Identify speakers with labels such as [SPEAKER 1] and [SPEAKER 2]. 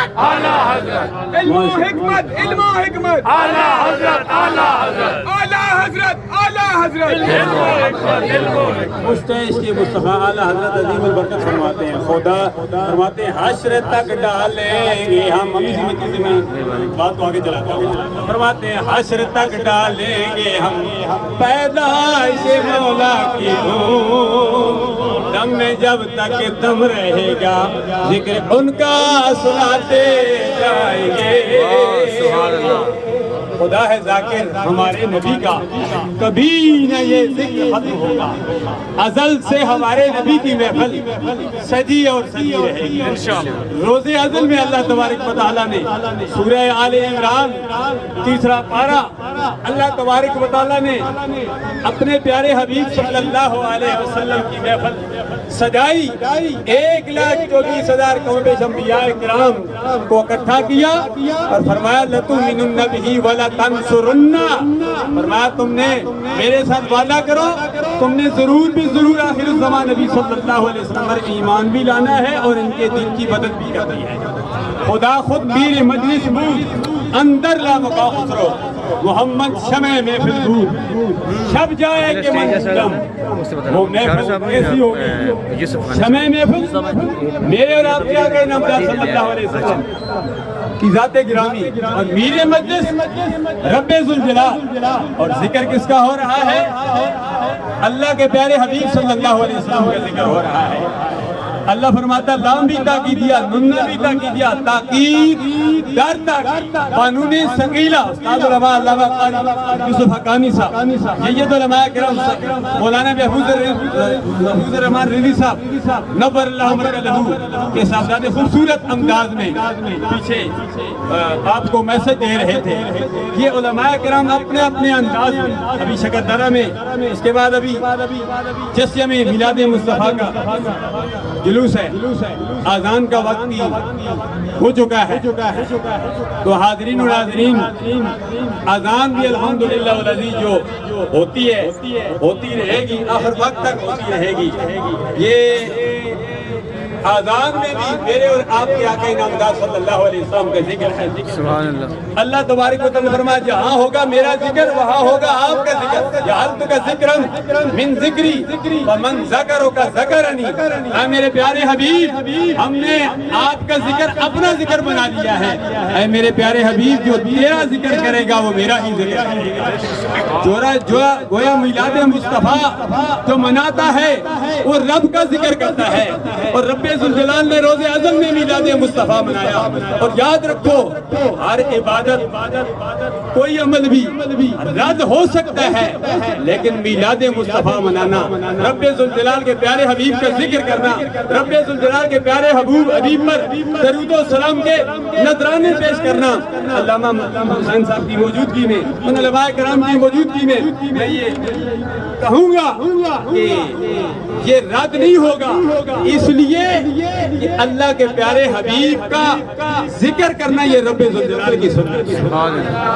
[SPEAKER 1] حضرت
[SPEAKER 2] اعلیٰ حضرت
[SPEAKER 1] علم و حکمت علم و حکمت
[SPEAKER 2] اعلیٰ حضرت اعلیٰ حضرت
[SPEAKER 1] اعلیٰ حضرت اعلیٰ حضرت
[SPEAKER 2] علم و حکمت علم و حکمت
[SPEAKER 3] مشتعش کے مصطفیٰ اعلیٰ حضرت عظیم البرکت فرماتے ہیں، خدا فرماتے ہیں حشر تک ڈالیں گے ہم، امی سی مچی سے میں بات کو آگے چلاتا ہوں، فرماتے ہیں حشر تک ڈالیں گے ہم پیدائش مولا کی دھوم، دم میں جب تک دم رہے گا ذکر ان کا سناتے جائیں گے۔
[SPEAKER 2] سبحان اللہ۔
[SPEAKER 3] خدا ہے ذاکر ہمارے نبی کا، کبھی نہ یہ ذکر ختم ہوگا، ازل سے ہمارے نبی کی محفل سجی اور سجی رہے گی انشاءاللہ۔ روز ازل میں اللہ تبارک و تعالیٰ نے سورہ آل عمران 3 پارہ اللہ تبارک و تعالیٰ نے اپنے پیارے حبیب صلی اللہ علیہ وسلم کی محفل سجائی، 1,24,000 قوم انبیاء کرام کو اکٹھا کیا اور فرمایا لَتُؤْمِنُنَّ بِهِ وَلَتَنْصُرُنَّهُ، فرمایا تم نے میرے ساتھ وعدہ کرو، تم نے ضرور بھی ضرور آخر الزمان نبی صلی اللہ علیہ وسلم پر ایمان بھی لانا ہے اور ان کے دین کی مدد بھی کرنی ہے۔ خدا خود میر مجلس بود اندر لا مقا خسرو، محمد شمع محفل بود شب جائے کہ منظم، وہ محفل ایسی ہوگی شمع محفل میرے اور آپ کے آقا نامدار صلی اللہ علیہ وسلم کی ذات گرامی اور میر مجلس رب ذوالجلال، اور ذکر کس کا ہو رہا ہے؟ اللہ کے پیارے حبیب صلی اللہ علیہ وسلم کا ذکر ہو رہا ہے۔ اللہ فرماتا لام بھی تاکیدیہ ننہ بھی تاکیدیہ تاکید در تاکید قانون ثقیلہ۔ استاد علماء علامہ قاری یوسف حقانی صاحب، سید علماء کرام مولانا محفوظ الرحمان رضوی صاحب نور اللہ مرکزہ کے صاحبزادے خوبصورت انداز میں پیچھے آپ کو میسج دے رہے تھے۔ یہ علماء کرام اپنے اپنے انداز میں ابھی شکردرہ میں، اس کے بعد ابھی جسیہ میں میلاد مصطفیٰ کا جلوس ہے، آذان کا وقت بھی ہو چکا ہے، تو حاضرین و ناظرین آذان بھی الحمدللہ والعزیز جو ہوتی ہے ہوتی رہے گی، آخر وقت تک ہوتی رہے گی۔ یہ آذان میں بھی میرے اور آپ کے آقا نامدار صلی اللہ علیہ وسلم کا ذکر ہے۔
[SPEAKER 2] سبحان اللہ۔
[SPEAKER 3] اللہ تبارک و تعالیٰ نے فرمایا جہاں ہوگا میرا ذکر وہاں ہوگا آپ کا ذکر، جعلت کا ذکرا من ذکری فمن ذکرک ذکرنی، اے میرے پیارے حبیب ہم نے آپ کا ذکر اپنا ذکر بنا لیا ہے، اے میرے پیارے حبیب جو تیرا ذکر کرے گا وہ میرا ہی ذکر کرے گا۔ جو گویا میلاد مصطفیٰ جو مناتا ہے وہ رب کا ذکر کرتا ہے، اور رب ذوالجلال نے روز ازل میں میلاد مصطفیٰ منایا۔ اور یاد رکھو ہر عبادت کوئی عمل بھی رد ہو سکتا ہے، لیکن میلاد مصطفیٰ منانا، رب ذوالجلال کے پیارے حبیب کا ذکر کرنا، رب ذوالجلال کے پیارے حبیب پر درود و سلام کے نذرانے پیش کرنا، علامہ حسین صاحب کی موجودگی میں، ان علماء کرام کی موجودگی میں میں یہ کہوں گا کہ یہ رد نہیں ہوگا، اس لیے کہ اللہ کے پیارے حبیب کا ذکر کرنا یہ رب ذوالجلال کی سنت ہے۔